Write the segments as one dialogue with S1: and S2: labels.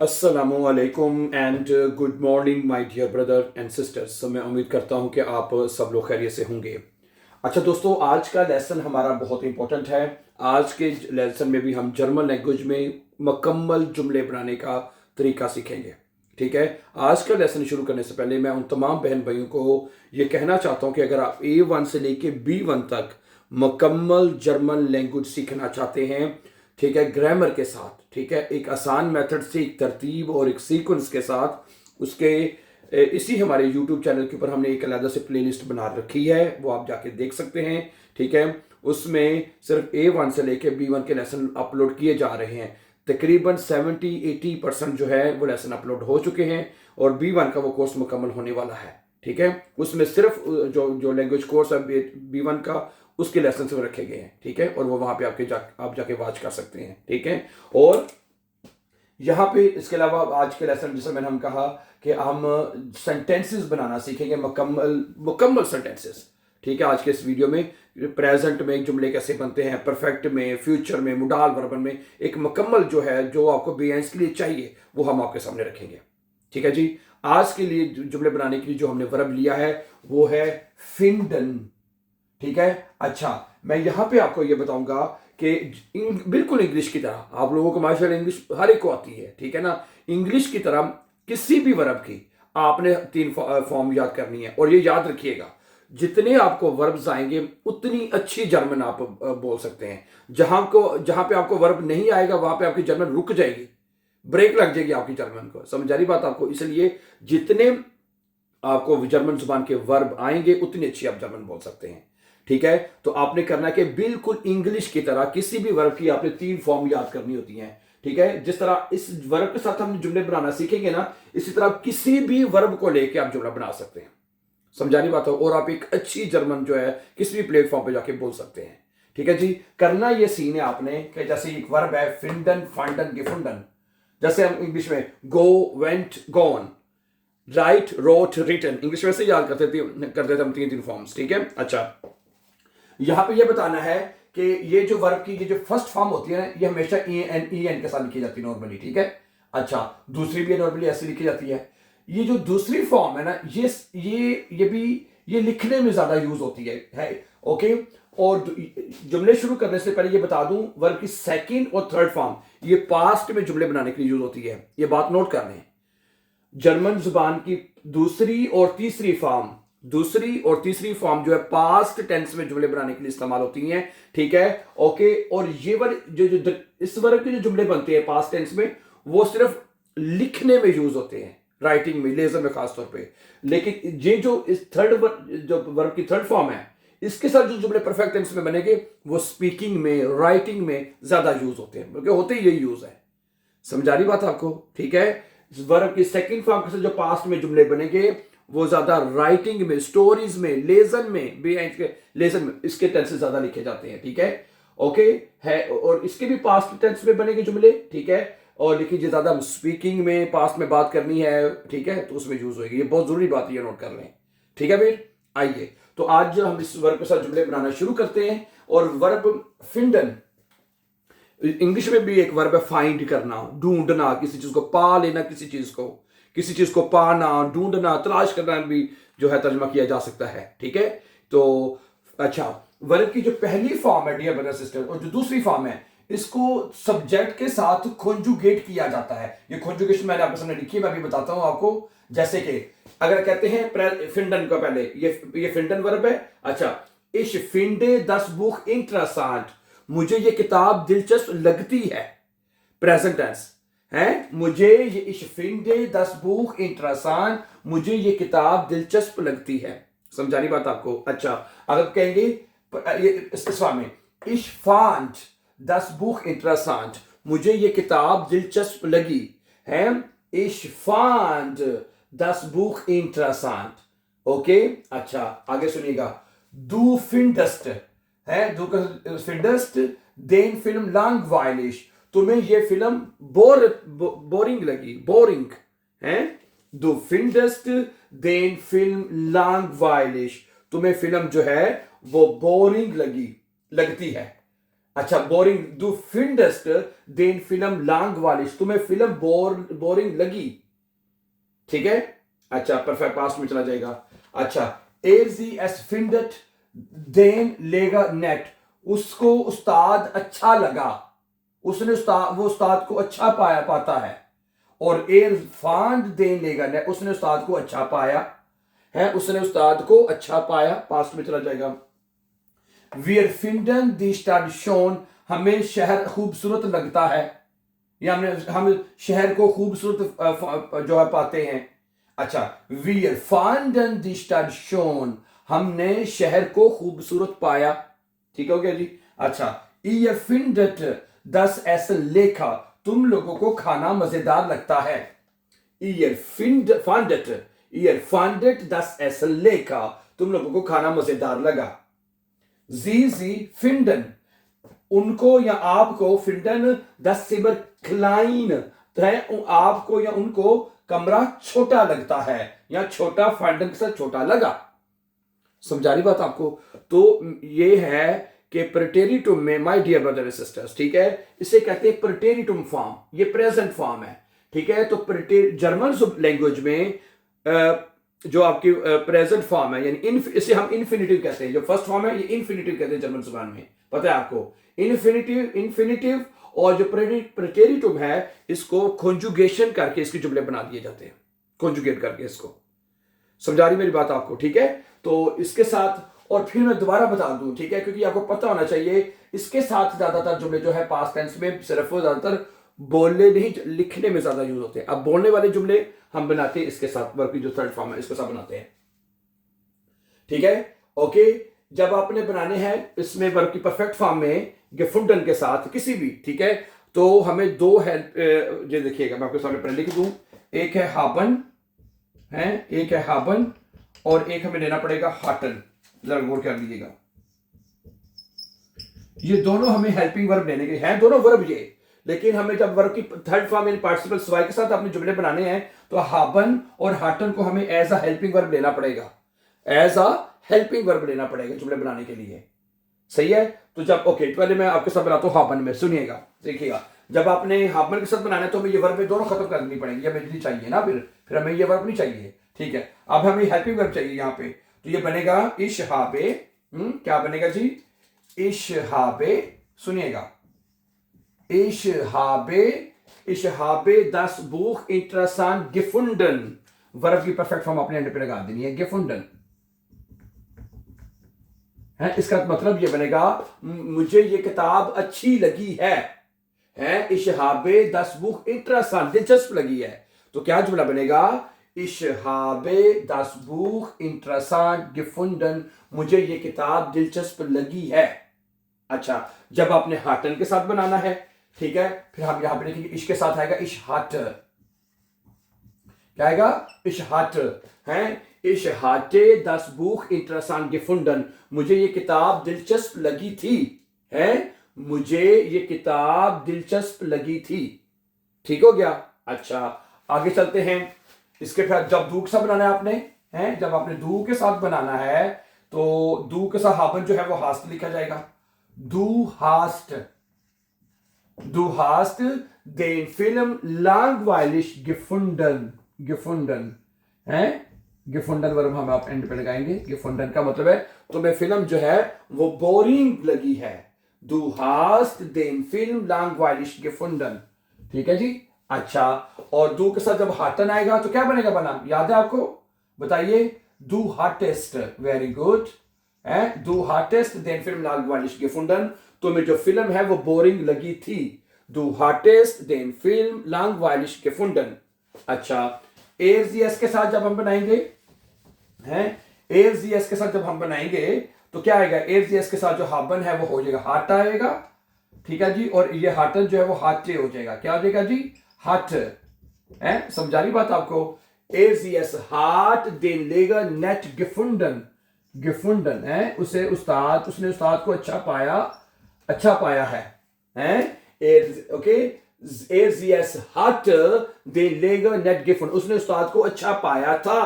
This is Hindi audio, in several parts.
S1: अस्सलामुअलैकुम and good morning my dear brother and sisters. मैं उम्मीद करता हूं कि आप सब लोग खैरियत से होंगे। अच्छा दोस्तों, आज का लेसन हमारा बहुत इंपॉर्टेंट है। आज के लेसन में भी हम जर्मन लैंग्वेज में मुकम्मल जुमले बनाने का तरीका सीखेंगे। ठीक है, आज का लेसन शुरू करने से पहले मैं उन तमाम बहन भाइयों को ये कहना चाहता हूँ कि अगर आप A1 से लेके B1 तक मुकम्मल जर्मन लैंग्वेज सीखना चाहते हैं, ठीक है, ग्रामर के साथ, ठीक है, एक आसान मेथड से, एक तरतीब और एक सीक्वेंस के साथ, उसके इसी हमारे यूट्यूब चैनल के ऊपर हमने एक अलग से प्लेलिस्ट बना रखी है, वो आप जाके देख सकते हैं। ठीक है, उसमें सिर्फ A1 से लेके B1 के लेसन अपलोड किए जा रहे हैं। तकरीबन 70-80% जो है वो लेसन अपलोड हो चुके हैं और B1 का वो कोर्स मुकम्मल होने वाला है। ठीक है, उसमें सिर्फ जो जो लैंग्वेज कोर्स है B1 का, उसके लेसन से रखे गए हैं। ठीक है, और वो वहां पे आप जाके वॉच कर सकते हैं। ठीक है, और यहाँ पे इसके अलावा आज के लेसन जैसे मैंने हम कहा कि हम सेंटेंसेस बनाना सीखेंगे, मुकम्मल मुकम्मल सेंटेंसेस। ठीक है, आज के इस वीडियो में प्रेजेंट में जुमले कैसे बनते हैं, परफेक्ट में, फ्यूचर में, मुडाल वर्बन में, एक मुकम्मल जो है जो आपको बेयंस के लिए चाहिए वो हम आपके सामने रखेंगे। ठीक है जी, आज के लिए जुमले बनाने के लिए जो हमने वर्ब लिया है वो है फिंडन। ठीक है, अच्छा, मैं यहां पे आपको ये बताऊंगा कि बिल्कुल इंग्लिश की तरह, आप लोगों को माशाल्लाह इंग्लिश हर एक को आती है, ठीक है ना, इंग्लिश की तरह किसी भी वर्ब की आपने 3 फॉर्म याद करनी है। और ये याद रखिएगा, जितने आपको वर्ब्स आएंगे उतनी अच्छी जर्मन आप बोल सकते हैं। जहां पे आपको वर्ब नहीं आएगा वहां पे आपकी जर्मन रुक जाएगी, ब्रेक लग जाएगी आपकी जर्मन को। समझ आ रही बात आपको? इसलिए जितने आपको जर्मन जुबान के वर्ब आएंगे उतनी अच्छी आप जर्मन बोल सकते हैं। ठीक है, तो आपने करना है कि बिल्कुल इंग्लिश की तरह किसी भी वर्ब की आपने 3 फॉर्म याद करनी होती हैं। ठीक है, जिस तरह इस वर्ब के साथ हम जुमले बनाना सीखेंगे ना, इसी तरह किसी भी वर्ब को लेके आप जुमला बना सकते हैं। समझानी बात हो, और आप एक अच्छी जर्मन जो है किसी भी प्लेटफॉर्म पे जाके बोल सकते हैं। ठीक है जी, करना ये सीन है आपने कि जैसे एक वर्ब है फिंडन, फाइंडन, गिफुंडन, जैसे हम इंग्लिश में go, went, gone, write, wrote, written, English में से याद करते थे हम 3 फॉर्म्स। ठीक है, अच्छा, यहां पे ये बताना है कि ये जो वर्ब की ये जो फर्स्ट फॉर्म होती है ना, ये हमेशा ई एन के साथ लिखी जाती है नॉर्मली। ठीक है, अच्छा, दूसरी भी नॉर्मली ऐसे लिखी जाती है। ये जो दूसरी फॉर्म है ना, ये भी ये लिखने में ज्यादा यूज होती है। ओके, और जुमले शुरू करने से पहले ये बता दूं, वर्ब की सेकंड और थर्ड फॉर्म ये पास्ट में जुमले बनाने के लिए यूज होती है। ये बात नोट कर लें। जर्मन जुबान की दूसरी और तीसरी फॉर्म जो है पास्ट टेंस में जुमले बनाने के लिए इस्तेमाल होती हैं। ठीक है, ओके, और ये वाले जो इस वर्ग के जो जुमले बनते हैं पास्ट टेंस में, वो सिर्फ लिखने में यूज होते हैं, राइटिंग में, लेजर में खासतौर पे। लेकिन ये जो इस जो वर्ग की थर्ड फॉर्म है, इसके साथ जो जुमले परफेक्ट टेंस में बनेंगे वो स्पीकिंग में, राइटिंग में ज्यादा यूज होते हैं, क्योंकि होते ही यही यूज है। समझा रही बात आपको? ठीक है, वर्ब की सेकंड फॉर्म से जो पास्ट में जुमले बनेंगे वो ज्यादा राइटिंग में, स्टोरीज में, लेसन में, लेसन में इसके टेंस से ज्यादा लिखे जाते हैं। ठीक है, ओके है, और इसके भी पास्ट टेंस में बनेंगे जुमले। ठीक है, और लिखिए ज्यादा स्पीकिंग में, पास्ट में बात करनी है, ठीक है, तो उसमें यूज होगी। ये बहुत जरूरी बात है, ये नोट कर लें। ठीक है फिर आइए, तो आज हम इस वर्ब के साथ जुमले बनाना शुरू करते हैं। और वर्ब फिंडन, इंग्लिश में भी एक वर्ब है फाइंड करना, ढूंढना, किसी चीज को पा लेना, किसी चीज को पाना, ढूंढना, तलाश करना भी जो है तर्जमा किया जा सकता है। ठीक है, तो अच्छा, वर्ब की जो पहली फॉर्म है डियर ब्रदर सिस्टर, और जो दूसरी फॉर्म है, इसको सब्जेक्ट के साथ कॉन्जुगेट किया जाता है। ये कॉन्जुगेशन मैंने आपके सामने लिखी है, मैं अभी बताता हूं आपको। जैसे कि अगर कहते हैं फिंडन का पहले, ये फिंडन वर्ब है। अच्छा, इश फिंडे दस बुक इंटरेस्टेंट, मुझे ये किताब दिलचस्प लगती है, प्रेजेंट टेंस है। मुझे ये इश फिंडे दस बुक इंटरेस्टेंट, मुझे ये किताब दिलचस्प लगती है। समझानी बात आपको? अच्छा, अगर कहेंगे इस फॉर्म में, इश फांड दस बुक इंटरेस्टेंट, मुझे ये किताब दिलचस्प लगी है। इश फांड दस बुक इंटरेस्टेंट। ओके, अच्छा, आगे सुनिएगा, दू फिंडस्ट है, दू फिंडस्ट देन फिल्म langweilig, तुम्हें ये फिल्म बोरिंग लगी, बोरिंग है। दू फिंडस्ट देन फिल्म langweilig, तुम्हें फिल्म जो है वो बोरिंग लगती है। अच्छा, boring, du findest den Film langweilig, तुम्हें फिल्म बोरिंग लगी, ठीक है। अच्छा, परफेक्ट पास्ट में चला जाएगा। अच्छा, एस फिंडट देन लेगा नेट, उसको उस्ताद अच्छा लगा, उसने वो उस्ताद को अच्छा पाता है। और एर फांड देन लेगा नेट, उसने उस्ताद को अच्छा पाया है, उसने उस्ताद को अच्छा पाया, पास्ट में चला जाएगा। Wir finden die Stadt schön, हमें शहर खूबसूरत लगता है, या हम शहर को खूबसूरत जो है पाते हैं। अच्छा, wir fanden die Stadt schön, हमने शहर को खूबसूरत पाया, ठीक हो गया जी। अच्छा, ihr findet das Essen lecker, तुम लोगों को खाना मजेदार लगता है। ihr fandet das Essen lecker, तुम लोगों को खाना मजेदार लगा। Sie finden, उनको या आपको, फिंडन दस सिबर क्लाइन है, आपको या उनको कमरा छोटा लगता है, या छोटा फाइंडन के साथ छोटा लगा। समझा रही बात आपको? तो ये है कि प्रेटेरिटुम में, my dear brother and sisters, ठीक है, इसे कहते हैं प्रेटेरिटुम फॉर्म, ये प्रेजेंट फॉर्म है, ठीक है। तो जर्मन लैंग्वेज में जो आपकी प्रेजेंट फॉर्म है, यानी इसे हम इन्फिनिटिव कहते हैं, जो फर्स्ट फॉर्म है ये इन्फिनिटिव कहते हैं जर्मन जुबान में, पता है आपको। इन्फिनिटिव और जो प्रेटेरिटुम है, इसको कॉन्जुगेशन करके इसके जुमले बना दिए जाते हैं, कॉन्जुगेट करके इसको। समझा रही मेरी बात आपको, ठीक है। तो इसके साथ, और फिर मैं दोबारा बता दूं, ठीक है, क्योंकि आपको पता होना चाहिए, इसके साथ ज्यादातर जुमले जो है पास्ट टेंस में सिर्फ ज्यादातर बोलने नहीं, लिखने में ज्यादा यूज होते हैं। अब बोलने वाले जुमले हम बनाते हैं इसके साथ, वर्ब की जो थर्ड फॉर्म है इसके साथ बनाते हैं, ठीक है, ओके। जब आपने बनाने हैं इसमें वर्ब की परफेक्ट फॉर्म में गेफुंडन के साथ किसी भी, ठीक है, तो हमें दो हेल्प, ये देखिएगा मैं आपके सामने पहले लिख दूं, एक है हाबन है, एक है हाबन, और एक हमें लेना पड़ेगा हाटन। जरा गौर कर लीजिएगा, ये दोनों हमें हेल्पिंग वर्ब लेने के हैं, दोनों वर्ब ये, लेकिन हमें जब वर्ब की थर्ड फॉर्म यानी पार्टिसिपल स्वाई के साथ अपने जुमले बनाने हैं, तो हाबन और हाटन को हमें एज अ हेल्पिंग वर्ब लेना पड़ेगा, एज अ हेल्पिंग वर्ब लेना पड़ेगा जुमले बनाने के लिए, सही है। तो जब, ओके, पहले मैं आपके साथ बनाता हूं हाबन में, सुनिएगा, देखिएगा। जब आपने हाबन के साथ बनाना है तो हमें ये वर्ब में दोनों खत्म करनी पड़ेगी, हमें नहीं चाहिए ना, फिर हमें ये वर्ब नहीं चाहिए, ठीक है। अब हमें हेल्पिंग वर्ब चाहिए यहाँ पे, तो ये बनेगा इश हाबे, क्या बनेगा जी, इश हाबे, सुनिएगा, इश हाबे das Buch interessant gefunden, verb की परफेक्ट फॉर्म अपने एंड पे लगा देनी है, gefunden है। इसका मतलब ये बनेगा, मुझे ये किताब अच्छी लगी है, इश हाबे das Buch interessant, दिलचस्प लगी है। तो क्या जुमला बनेगा, इश हाबे das Buch interessant gefunden, मुझे ये किताब दिलचस्प लगी है। अच्छा, जब आपने हाटन के साथ बनाना है, ठीक है, फिर हम यहां पर लिखेंगे इश के साथ आएगा इश हाट, क्या आएगा, इश हाट है, इश हाटे das Buch interessant gefunden, मुझे ये किताब दिलचस्प लगी थी, है, मुझे ये किताब दिलचस्प लगी थी, ठीक हो गया। अच्छा, आगे चलते हैं। इसके फिर जब दू के साथ बनाना है आपने, है, जब आपने दू के साथ बनाना है, तो दू के साथ हाबन जो है वो हास्ट लिखा जाएगा, Du hast den Film langweilig gefunden है, gefunden वर्ब हम आप एंड पे लगाएंगे। gefunden का मतलब है तुम्हें फिल्म जो है वो बोरिंग लगी है। Du hast den Film langweilig gefunden, ठीक है जी। अच्छा, और du के साथ जब हाटन आएगा तो क्या बनेगा बनाम, याद है आपको, बताइए, du hattest, वेरी गुड है, du hattest den Film langweilig gefunden, तुम्हें जो फिल्म है वो बोरिंग लगी थी, du hattest den Film langweilig gefunden। अच्छा, एस के साथ जब हम बनाएंगे, हैं, एस के साथ जब हम बनाएंगे तो क्या आएगा, एस के साथ जो हाबन है वो हो जाएगा हाट आएगा, ठीक है जी, और ये हाटन जो है वो हाटे हो जाएगा, क्या हो जाएगा जी, हाट है। समझा रही बात आपको, एस हाट den Leger nett gefunden है, उसने उस्ताद को अच्छा पाया है, ओके, एस हाट den Leger nett gefunden, उसने उस्ताद को अच्छा पाया था,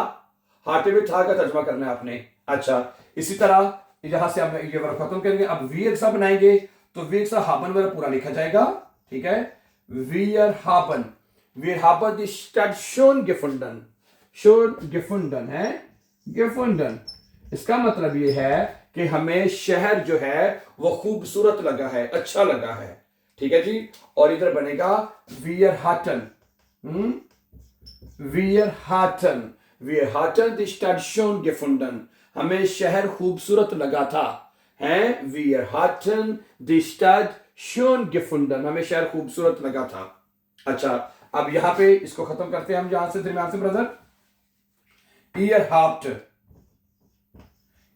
S1: हाटे में था का तर्जमा करना है आपने। अच्छा, इसी तरह यहां से हम ये वर्ब खत्म करेंगे। अब वी एक साथ बनाएंगे तो wir haben वर्ब पूरा लिखा जाएगा, ठीक है। wir haben die Stadt schon gefunden है, gefunden। इसका मतलब ये है कि हमें शहर जो है वो खूबसूरत लगा है, अच्छा लगा है, ठीक है जी। और इधर बनेगा wir hatten die Stadt schon gefunden, हमें शहर खूबसूरत लगा था, हैं। wir hatten die Stadt schon gefunden, हमें शहर खूबसूरत लगा था। अच्छा, अब यहां पे इसको खत्म करते हैं हम यहां से दरमियान से ब्रदर। ihr habt,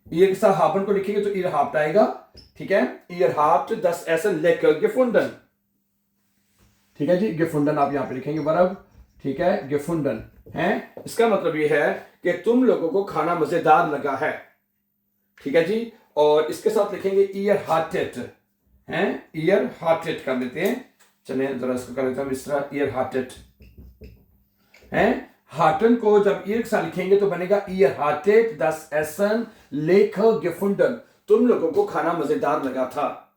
S1: ihr के साथ haben को लिखेंगे तो ihr habt आएगा, ठीक है। ihr habt das Essen lecker gefunden, ठीक है जी। gefunden आप यहां पे लिखेंगे वर्ब, ठीक है, gefunden है। इसका मतलब ये है कि तुम लोगों को खाना मजेदार लगा है, ठीक है जी। और इसके साथ लिखेंगे ihr hattet हैं, ihr hattet कर देते हैं। चलिए जरा इसको कर लेते हैं इस तरह, ihr hattet हैं। हाटन को जब ihr के साथ लिखेंगे तो बनेगा ihr hattet das Essen lecker gefunden, तुम लोगों को खाना मजेदार लगा था।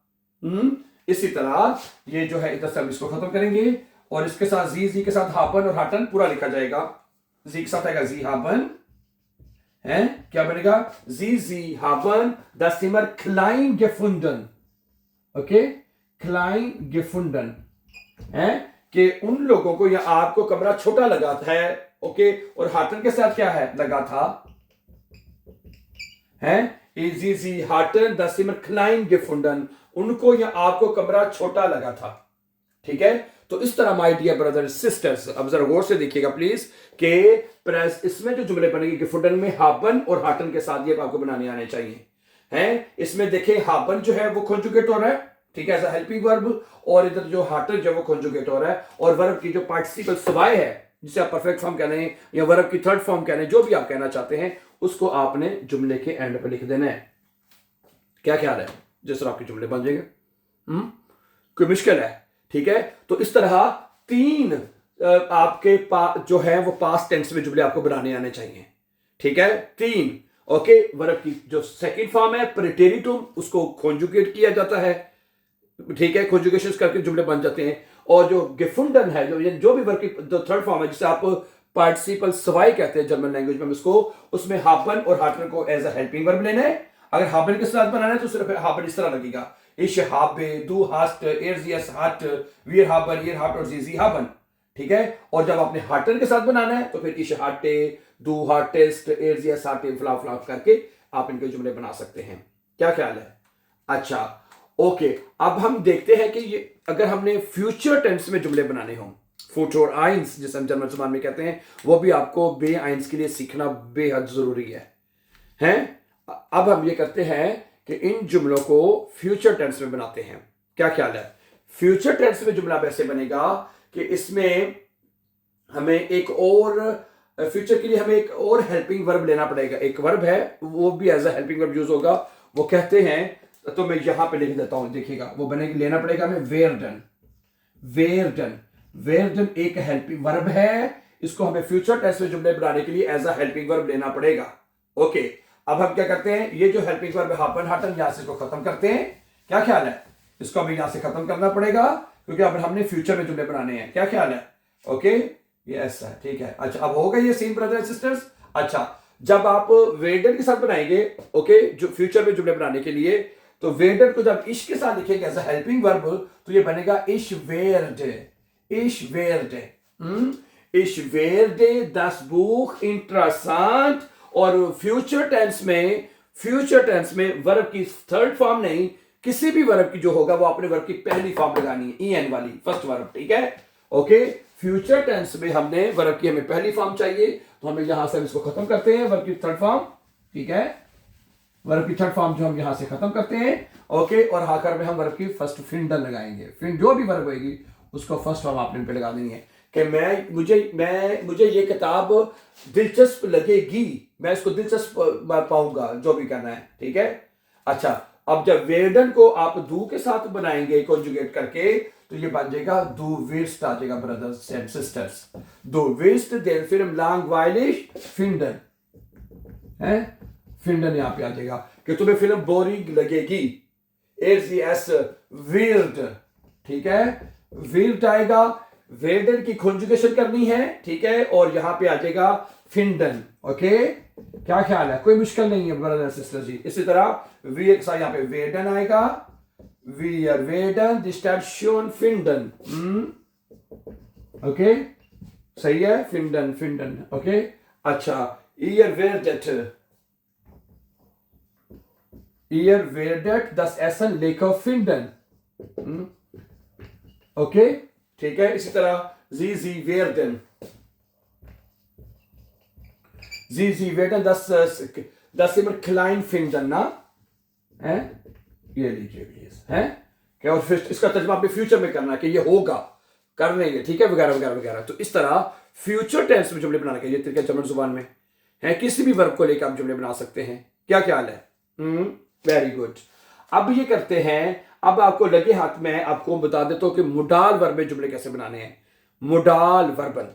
S1: इसी तरह ये जो है इधर से हम इसको खत्म करेंगे और इसके साथ जी के साथ haben और hatten पूरा लिखा जाएगा। जी के साथ आएगा sie haben है, क्या बनेगा sie haben das Zimmer klein gefunden, okay, klein gefunden है कि उन लोगों को या आपको कमरा छोटा लगा है, ओके। और हाटन के साथ क्या है, लगा था है, sie hatten das Zimmer klein gefunden, उनको या आपको कमरा छोटा लगा था, ठीक है। तो इस तरह माय डियर ब्रदर सिस्टर्स, अब जरा गौर से देखिएगा प्लीज कि प्रेस इसमें जो जुमले बनेंगे gefunden में haben और hatten के साथ ये आपको बनाने आने चाहिए हैं। इसमें देखें haben जो है वो कॉन्जुगेट हो रहा है, ठीक है, एज अ हेल्पिंग वर्ब, और इधर जो hatten जो वो कॉन्जुगेट हो रहा है, और वर्ब की जो पार्टिसिपल सवाए है जिसे आप परफेक्ट फॉर्म कह रहे हैं या वर्ब की थर्ड फॉर्म कह रहे हैं, जो भी आप कहना चाहते हैं उसको आपने जुमले के एंड पे लिख देना है। क्या ख्याल है, जिस तरह आपके जुमले बन जाएंगे, कोई मुश्किल है, ठीक है। तो इस तरह तीन आपके जो है वो पास्ट टेंस में जुमले आपको बनाने आने चाहिए, ठीक है, तीन, ओके। वर्ब की जो सेकंड फॉर्म है प्रेटेरिटुम, उसको कॉन्जुगेट किया जाता है, ठीक है, कॉन्जुगेशन करके जुमले बन जाते हैं। और जो gefunden है, जो भी वर्ब की जो थर्ड फॉर्म है जिसे आप पार्टिसिपल सवाई कहते हैं जर्मन लैंग्वेज में, उसको उसमें haben और hatten को एज अ हेल्पिंग वर्ब लेना है। अगर haben के साथ बनाना है तो सिर्फ haben इस तरह लगेगा, ich habe, du hast, sie es hat, wir haben, ihr habt और sie haben, ठीक है। और जब आपने hatten के साथ बनाना है तो फिर ich hatte, du hattest, sie es hatte, फ्ला फ्ला करके आप इनके जुमले बना सकते हैं। क्या ख्याल है? अच्छा, ओके। अब हम देखते हैं कि ये अगर हमने फ्यूचर टेंस में जुमले बनाने हों, फुट और आइंस जिसे हम जर्मन जुबान में कहते हैं, वो भी आपको बे आइंस के लिए सीखना बेहद जरूरी है, हैं। अब हम ये करते हैं कि इन जुमलों को फ्यूचर टेंस में बनाते हैं। क्या ख्याल है? फ्यूचर टेंस में जुमला वैसे बनेगा कि इसमें हमें एक और फ्यूचर के लिए हमें एक और हेल्पिंग वर्ब लेना पड़ेगा। एक वर्ब है वो भी as a helping verb use होगा, वो कहते हैं, तो मैं यहां पे लिख देता हूं, देखिएगा, वो बनेगा, लेना पड़ेगा हमें वेरडन। वेरडन एक हेल्पिंग वर्ब है, इसको हमें फ्यूचर टेंस में जुमले बनाने के लिए एज अ हेल्पिंग वर्ब लेना पड़ेगा, ओके। अब हम क्या करते हैं, ये जो हेल्पिंग वर्ब haben hatten, यहां से इसको खत्म करते हैं। क्या ख्याल है? इसको हमें यहां से खत्म करना पड़ेगा क्योंकि अब हमने फ्यूचर में जुमले बनाने हैं। क्या ख्याल है? ओके, ये ऐसा है, ठीक है। अच्छा, अब होगा ये सीन ब्रदर एंड सिस्टर्स। अच्छा, जब आप वेडन के साथ बनाएंगे, ओके, जो फ्यूचर में जुमले बनाने के लिए, तो वेडन को जब इश के साथ लिखेंगे एज अ हेल्पिंग वर्ब तो ये बनेगा ich werde das Buch interessant। और फ्यूचर टेंस में वर्ब की थर्ड फॉर्म नहीं, किसी भी वर्ब की जो होगा वो अपने वर्ब की पहली फॉर्म लगानी है, en वाली फर्स्ट वर्ब, ठीक है, ओके। फ्यूचर टेंस में हमने वर्ब की हमें पहली फॉर्म चाहिए, तो हमें यहां से इसको खत्म करते हैं, वर्ब की थर्ड फॉर्म, ठीक है, वर्ब की थर्ड फॉर्म जो हम यहां से खत्म करते हैं, ओके। और आखिर में हम वर्ब की फर्स्ट फिंडन लगाएंगे, फिर जो भी वर्ब होगी उसको फर्स्ट फॉर्म आपने पे लगा देनी है कि मुझे ये किताब दिलचस्प लगेगी, मैं इसको दिलचस्प पाऊंगा, जो भी करना है, ठीक है। अच्छा, अब जब वेडन को आप दू के साथ बनाएंगे कॉन्जुगेट करके तो ये बन जाएगा दू विस्ट आ जाएगा ब्रदर्स एंड सिस्टर्स, दू विस्ट देन फिर langweilig finden है, फिंडन यहां पे आ जाएगा कि तुम्हें फिल्म बोरिंग लगेगी। AZS वीर्ड, ठीक है, वीर्ड आएगा, वेडर की कॉन्जुगेशन करनी है, ठीक है, और यहां पे आ जाएगा फिंडन। ओके, क्या ख्याल है, कोई मुश्किल नहीं है ब्रदर सिस्टर जी। इसी तरह वी के साथ यहां पे वेडन आएगा, वीर वेडन, दिस टाइम शोन फिंडन। ओके, सही है, फिंडन फिंडन। ओके, अच्छा, ईयर वेरडेट, ईयर वेरडेट दस एसन लेकर फिंडन। ओके, ठीक है, इसी तरह जी वेरडन, जी वेरडन दस क्लाइन फिंडन ना है, ये लीजिए प्लीज, है क्या, और फिर इसका तर्जुमा आपने फ्यूचर में करना है कि ये होगा, कर लेंगे, ठीक है, वगैरह वगैरह वगैरह। तो इस तरह फ्यूचर टेंस में जुमले बनाने का ये तरीका जर्मन जुबान में है, किसी भी वर्ब को लेकर आप जुमले बना सकते हैं। क्या ख्याल है? Very good. अब ये करते हैं, अब आपको लगे हाथ में, आपको बता देता हूं कि मोडाल वर्ब में जुमले कैसे बनाने हैं। मोडाल वर्बन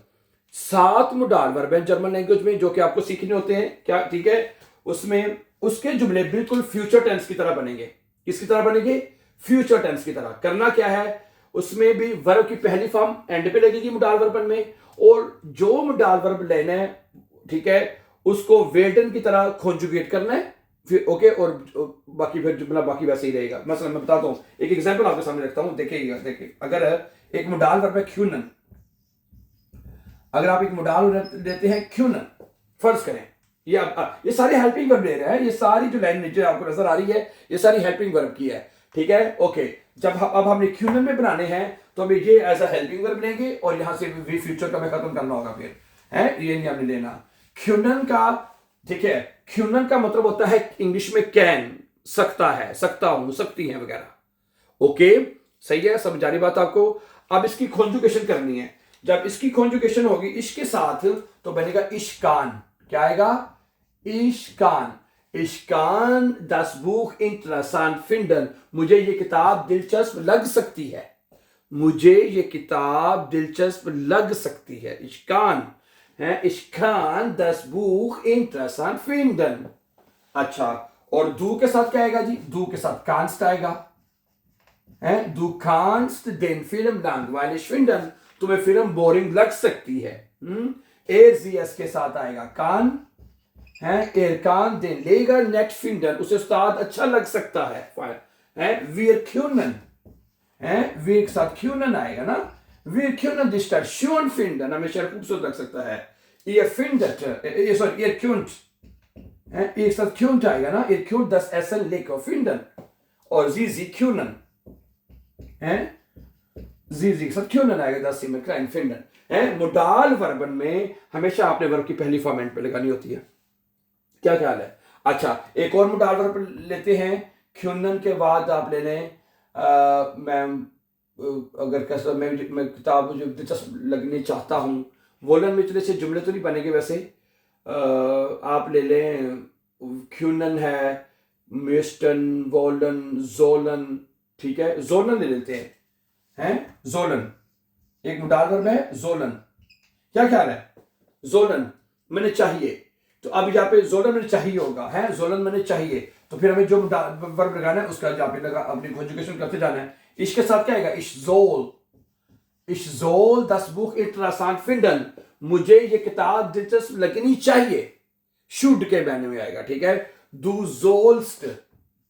S1: 7 मोडाल वर्ब हैं जर्मन लैंग्वेज में जो कि आपको सीखने होते हैं, क्या, ठीक है, उसमें उसके जुमले बिल्कुल फ्यूचर टेंस की तरह बनेंगे। किसकी तरह बनेंगे? फ्यूचर टेंस की तरह। करना क्या है, उसमें भी वर्ब की पहली फॉर्म एंड पे लगेगी मोडाल वर्बन में, और जो मोडाल वर्ब लेना है, ठीक है, उसको वेडन की तरह कॉन्जुगेट करना है, फिर ओके, और बाकी फिर जुमला बाकी वैसे ही रहेगा। मसलन मैं बताता हूं, एक एग्जांपल आपके सामने रखता हूं, देखिएगा, देखिए, अगर एक मोडाल वर्ब है क्यूनन, अगर आप एक मोडाल लेते हैं क्यूनन, फर्ज करें, ये सारे हेल्पिंग वर्ब ले रहे हैं, ये सारी जो लाइन नीचे आपको नजर आ रही है, ये सारी हेल्पिंग वर्ब की है, ठीक है, ओके। जब अब हमने क्यूनन में बनाने हैं तो हमें ये एज अ हेल्पिंग वर्ब लेंगे, और यहां से वी फ्यूचर का हमें खत्म करना होगा, फिर है ये नहीं हमने लेना। क्यूनन का, ठीक है, क्यूनन का मतलब होता है इंग्लिश में कैन, सकता है, सकता हूं, सकती है वगैरह। ओके, सही है, समझ आ रही बात आपको। अब इसकी कॉन्जुगेशन करनी है, जब इसकी कॉन्जुगेशन होगी इश के साथ तो बनेगा इश्कान। क्या आएगा? इश्कान। इश्कान das Buch interessant finden, मुझे ये किताब दिलचस्प लग सकती है, मुझे ये किताब दिलचस्प लग सकती है, इश्कान है, इश्कान das Buch interessant finden। अच्छा, और दू के साथ क्या आएगा जी? दू के साथ कांस्ट आएगा, है, du kannst den Film langweilig finden, तुम्हें फिल्म बोरिंग लग सकती है। एजीएस के साथ आएगा कान, है, Ircon den Leger nett finden, उसे उस्ताद अच्छा लग सकता है, wir können, है, wir के साथ क्यूनन आएगा ना, wir können die Stadt schön finden, हमें शहर खूबसूरत लग सकता है। ihr findet, sorry, ihr könnt, है, ihr के साथ könnt आएगा ना, ihr könnt das Essen lecker finden, और sie können, है, जी के साथ क्यूनन आएगा, दस में क्लाइन फिंडन, है। मोडाल वर्बन में हमेशा आपने वर्ब की पहली फॉर्म एंड पे लगानी होती है। क्या ख्याल है? अच्छा, एक और मोडाल वर्ब लेते हैं, क्यूनन के बाद आप ले लें, मैं अगर कैसा, मैं किताब मुझे दिलचस्प लगनी चाहता हूँ, वोलन में इतने से जुमले तो नहीं बनेंगे वैसे, आप ले लें, क्यूनन है, मिस्टन, वोलन, जोलन, ठीक है, जोलन ले लेते हैं, जोलन एक मोडाल वर्ब है, जोलन। क्या ख्याल है? जोलन मैंने चाहिए, तो अब यहाँ पे जोलन मैंने चाहिए होगा, है, जोलन मैंने चाहिए, तो फिर हमें जो वर्ब लगाना है उसका यहाँ पे लगा अपनी कॉन्जुगेशन करते जाना है। इसके साथ क्या आएगा? इश जोल das Buch interessant finden, मुझे ये किताब दिलचस्प लगनी चाहिए, शुड के बहने में आएगा, ठीक है। du sollst,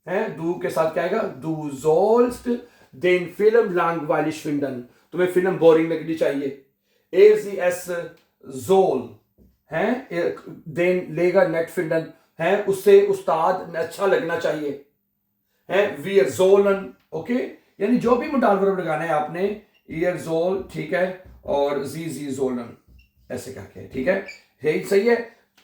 S1: है, दू के साथ क्या आएगा? du sollst den Film langweilig finden, तुम्हें फिल्म बोरिंग लगनी चाहिए। AZS Zoll, है, den Leger nett finden, है, उससे उस्ताद अच्छा लगना चाहिए, है, wir sollen, ओके, यानी जो भी मोडाल वर्ब लगाना है आपने, ihr soll, ठीक है, और sie sollen, ऐसे करके, ठीक है, यही सही है।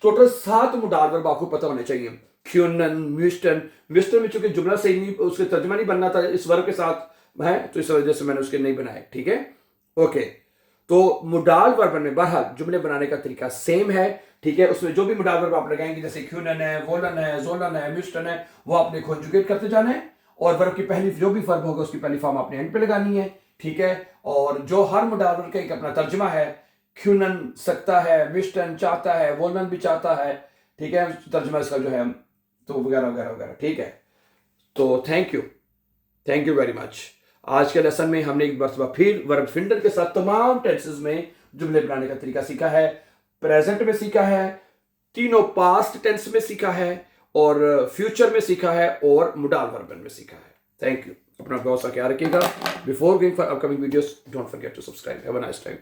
S1: टोटल 7 मोडाल वर्ब आपको पता होने चाहिए। क्यूनन, म्यूस्टन में चूंकि जुमला सही नहीं, उसके तर्जुमा नहीं बनना था इस वर्ब के साथ, है, तो इस वजह से मैंने उसके नहीं बनाए, ठीक है, ओके। तो मोडाल वर्ब में बहरहाल जुमले बनाने का तरीका सेम है, ठीक है। उसमें जो भी मोडाल वर्ब आप लगाएंगे, जैसे क्यूनन है, वोलन है, जोलन है, म्यूस्टन है, वो आपने कॉन्जुगेट करते जाना है, और वर्ब की पहली जो भी वर्ब होगा उसकी पहली फॉर्म आपने एंड पे लगानी है, ठीक है। और जो हर मोडाल वर्ब का एक अपना तर्जुमा है, क्यूनन सकता है, म्यूस्टन चाहता है, वोलन भी चाहता है, ठीक है, तर्जुमा इसका जो है, तो वगैरह वगैरह वगैरह, ठीक है। तो thank you. Thank you very much. आज के लेसन में हमने एक मरतबा फिर वर्ब फिंडर के साथ तमाम टेंसेस में जुमले बनाने का तरीका सीखा है, प्रेजेंट में सीखा है, तीनों पास्ट टेंस में सीखा है और फ्यूचर में सीखा है और मोडाल वर्बन में सीखा है। Thank you. अपना बहुत सा ख्याल रखिएगा। Before going for upcoming videos don't forget to subscribe. Have a nice time.